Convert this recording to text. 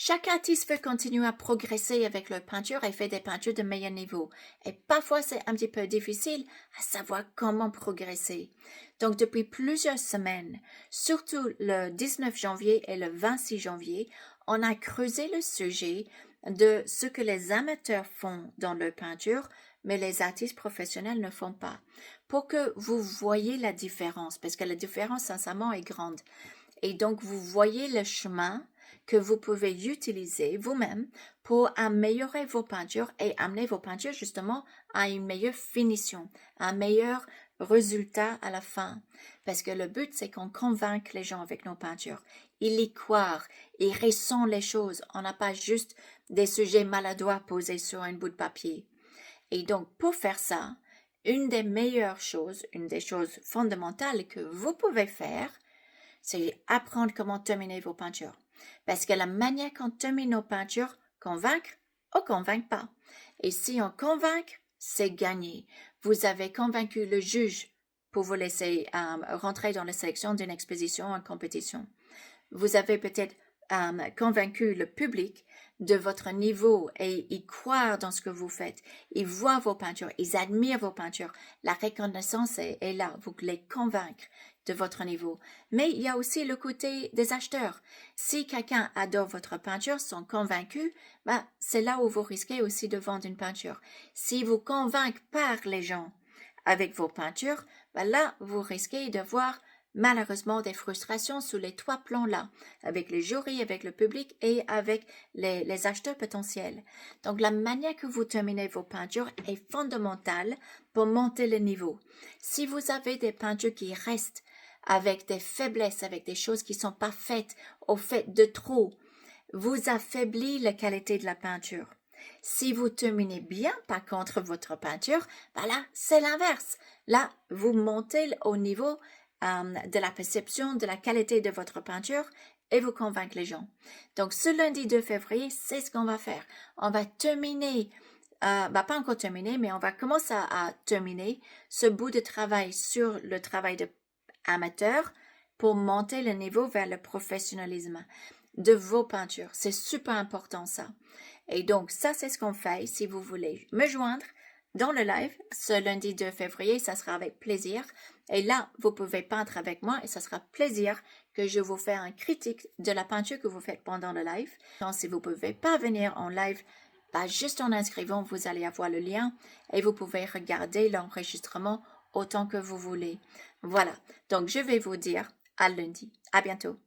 Chaque artiste veut continuer à progresser avec leur peinture et fait des peintures de meilleur niveau. Et parfois, c'est un petit peu difficile à savoir comment progresser. Donc, depuis plusieurs semaines, surtout le 19 janvier et le 26 janvier, on a creusé le sujet de ce que les amateurs font dans leur peinture, mais les artistes professionnels ne font pas. Pour que vous voyez la différence, parce que la différence, sincèrement, est grande. Et donc, vous voyez le chemin que vous pouvez utiliser vous-même pour améliorer vos peintures et amener vos peintures justement à une meilleure finition, un meilleur résultat à la fin. Parce que le but, c'est qu'on convainque les gens avec nos peintures. Ils y croient, ils ressentent les choses. On n'a pas juste des sujets maladroits posés sur un bout de papier. Et donc, pour faire ça, une des meilleures choses, une des choses fondamentales que vous pouvez faire, c'est apprendre comment terminer vos peintures. Parce que la manière qu'on termine nos peintures, convaincre ou convainc pas. Et si on convainc, c'est gagné. Vous avez convaincu le juge pour vous laisser rentrer dans la sélection d'une exposition en compétition. Vous avez peut-être convaincu le public de votre niveau et ils croient dans ce que vous faites. Ils voient vos peintures, ils admirent vos peintures. La reconnaissance est là, vous les convaincre de votre niveau. Mais il y a aussi le côté des acheteurs. Si quelqu'un adore votre peinture, sont convaincus, c'est là où vous risquez aussi de vendre une peinture. Si vous convaincez par les gens avec vos peintures, là, vous risquez de voir malheureusement des frustrations sous les trois plans-là, avec les jurys, avec le public et avec les acheteurs potentiels. Donc, la manière que vous terminez vos peintures est fondamentale pour monter le niveau. Si vous avez des peintures qui restent avec des faiblesses, avec des choses qui ne sont pas faites, au fait de trop, vous affaiblissez la qualité de la peinture. Si vous terminez bien, par contre, votre peinture, là, c'est l'inverse. Là, vous montez au niveau de la perception de la qualité de votre peinture et vous convaincre les gens. Donc, ce lundi 2 février, c'est ce qu'on va faire. On va terminer, pas encore terminer, mais on va commencer à terminer ce bout de travail sur le travail d'amateur pour monter le niveau vers le professionnalisme de vos peintures. C'est super important ça. Et donc, ça, c'est ce qu'on fait. Si vous voulez me joindre dans le live ce lundi 2 février, ça sera avec plaisir. Et là, vous pouvez peindre avec moi et ça sera plaisir que je vous fasse un critique de la peinture que vous faites pendant le live. Donc, si vous ne pouvez pas venir en live, juste en inscrivant, vous allez avoir le lien et vous pouvez regarder l'enregistrement autant que vous voulez. Voilà. Donc, je vais vous dire à lundi. À bientôt.